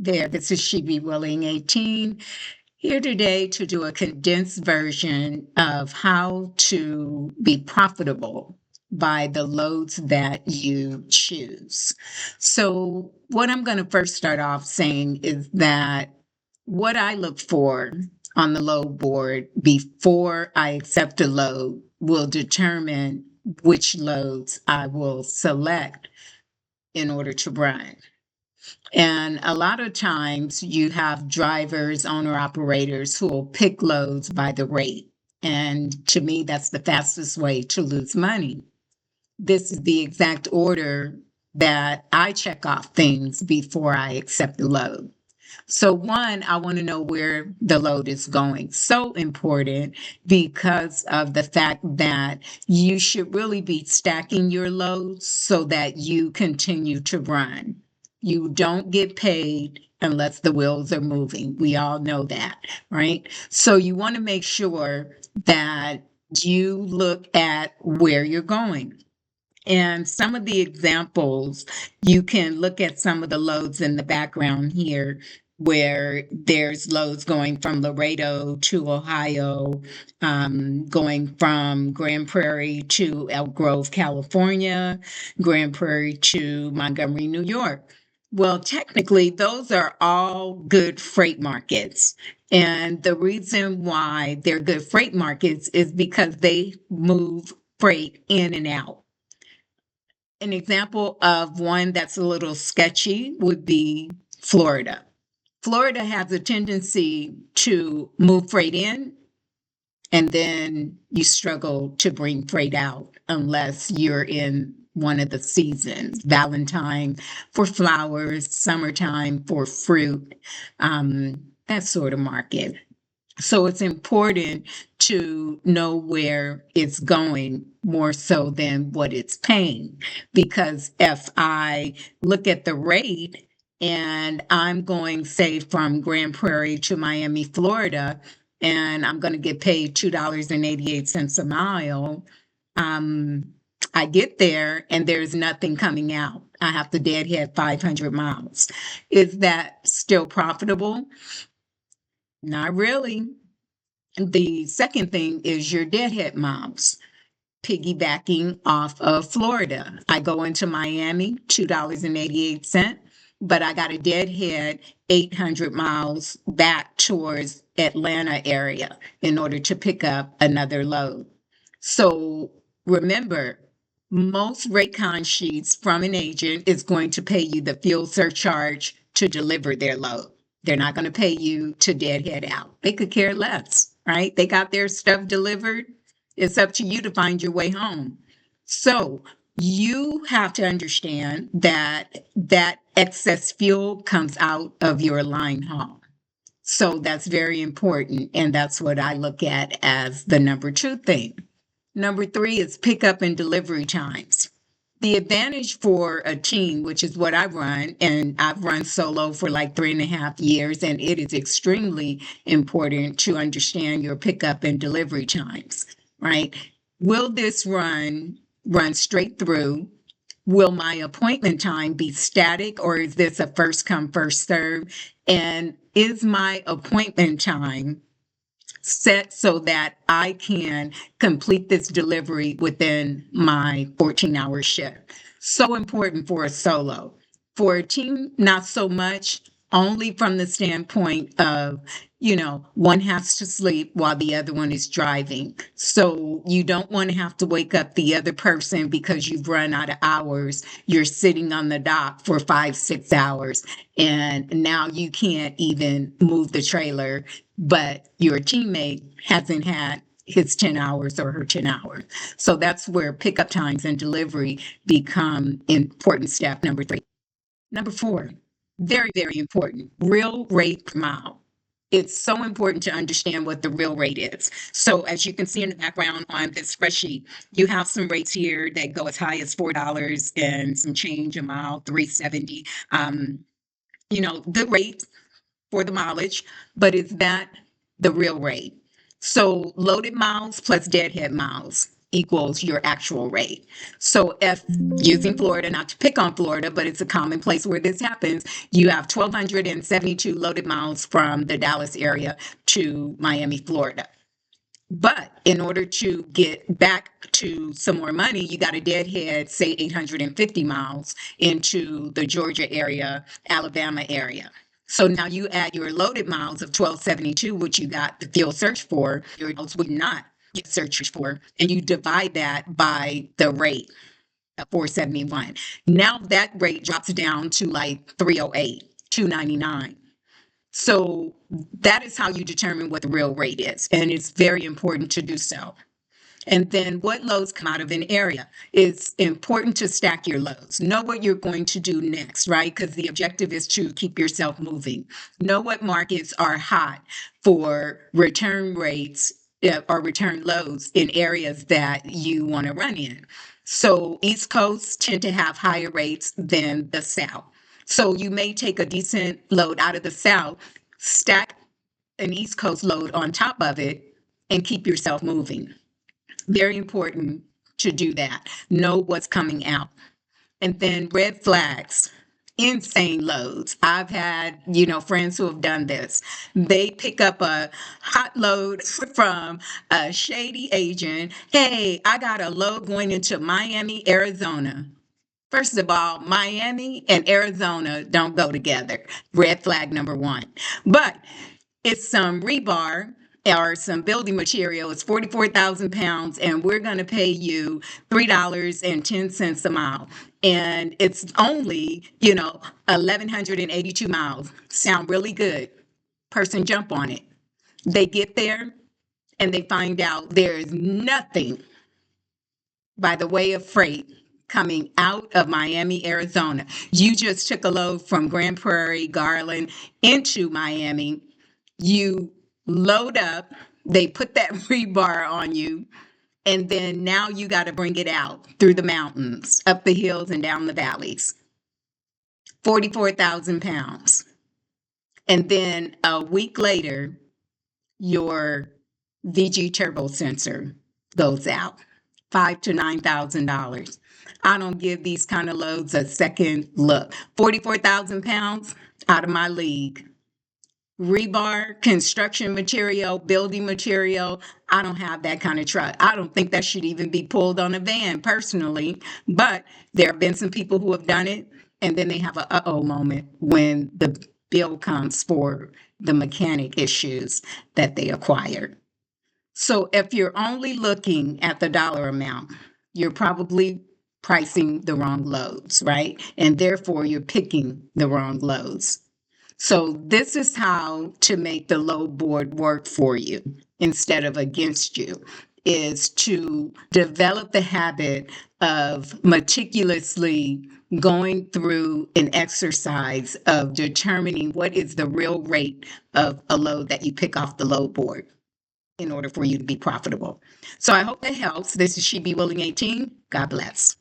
There, this is SheBWheelin 18, here today to do a condensed version of how to be profitable by the loads that you choose. So, what I'm going to first start off saying is that what I look for on the load board before I accept a load will determine which loads I will select in order to run. And a lot of times you have drivers, owner operators who will pick loads by the rate. And to me, that's the fastest way to lose money. This is the exact order that I check off things before I accept the load. So, one, I want to know where the load is going. So important because of the fact that you should really be stacking your loads so that you continue to run. You don't get paid unless the wheels are moving. We all know that, right? So, you want to make sure that you look at where you're going. And some of the examples, you can look at some of the loads in the background here, where there's loads going from Laredo to Ohio, going from Grand Prairie to Elk Grove, California, Grand Prairie to Montgomery, New York. Well, technically, those are all good freight markets. And the reason why they're good freight markets is because they move freight in and out. An example of one that's a little sketchy would be Florida. Florida has a tendency to move freight in, and then you struggle to bring freight out unless you're in one of the seasons, Valentine for flowers, summertime for fruit, that sort of market. So it's important to know where it's going more so than what it's paying. Because if I look at the rate and I'm going, say, from Grand Prairie to Miami, Florida, and I'm going to get paid $2.88 a mile, I get there and there's nothing coming out. I have to deadhead 500 miles. Is that still profitable? Not really. The second thing is your deadhead miles, piggybacking off of Florida. I go into Miami, $2.88, but I got a deadhead 800 miles back towards Atlanta area in order to pick up another load. So remember, most Raycon sheets from an agent is going to pay you the fuel surcharge to deliver their load. They're not going to pay you to deadhead out. They could care less, right? They got their stuff delivered. It's up to you to find your way home. So you have to understand that that excess fuel comes out of your line haul. So that's very important. And that's what I look at as the number two thing. Number three is pickup and delivery times. The advantage for a team, which is what I run, and I've run solo for like 3.5 years, and it is extremely important to understand your pickup and delivery times, right? Will this run straight through? Will my appointment time be static, or is this a first come, first serve? And is my appointment time set so that I can complete this delivery within my 14-hour shift? So important for a solo. For a team, not so much, only from the standpoint of, one has to sleep while the other one is driving. So you don't want to have to wake up the other person because you've run out of hours. You're sitting on the dock for 5, 6 hours, and now you can't even move the trailer, but your teammate hasn't had his 10 hours or her 10 hours. So that's where pickup times and delivery become important step number three. Number four, very, very important, real rate per mile. It's so important to understand what the real rate is. So as you can see in the background on this spreadsheet, you have some rates here that go as high as $4 and some change a mile, 370. Good rate for the mileage, but is that the real rate? So loaded miles plus deadhead miles. equals your actual rate. So if using Florida, not to pick on Florida, but it's a common place where this happens, you have 1,272 loaded miles from the Dallas area to Miami, Florida. But in order to get back to some more money, you got to deadhead, say, 850 miles into the Georgia area, Alabama area. So now you add your loaded miles of 1,272, which you got the fuel search for, your miles would not get searched for, and you divide that by the rate at 471. Now that rate drops down to like 308, 299. So that is how you determine what the real rate is. And it's very important to do so. And then what loads come out of an area. It's important to stack your loads. Know what you're going to do next, right? Because the objective is to keep yourself moving. Know what markets are hot for return rates or return loads in areas that you want to run in. So East Coast tend to have higher rates than the South. So you may take a decent load out of the South, stack an East Coast load on top of it, and keep yourself moving. Very important to do that. Know what's coming out. And then red flags, insane loads. I've had, friends who have done this. They pick up a hot load from a shady agent. Hey, I got a load going into Miami, Arizona. First of all, Miami and Arizona don't go together. Red flag number one. But it's some rebar or some building material. It's 44,000 pounds, and we're going to pay you $3.10 a mile. And it's only, 1,182 miles. Sound really good. Person jump on it. They get there and they find out there's nothing by the way of freight coming out of Miami, Arizona. You just took a load from Grand Prairie, Garland into Miami. You load up, they put that rebar on you, and then now you got to bring it out through the mountains, up the hills and down the valleys. 44,000 pounds. And then a week later, your VG turbo sensor goes out. $5,000 to $9,000. I don't give these kind of loads a second look. 44,000 pounds, out of my league. Rebar, construction material, building material, I don't have that kind of truck. I don't think that should even be pulled on a van personally, but there have been some people who have done it, and then they have a uh-oh moment when the bill comes for the mechanic issues that they acquired. So if you're only looking at the dollar amount, you're probably pricing the wrong loads, right? And therefore you're picking the wrong loads. So this is how to make the load board work for you instead of against you, is to develop the habit of meticulously going through an exercise of determining what is the real rate of a load that you pick off the load board in order for you to be profitable. So I hope that helps. This is SheBWheelin 18. God bless.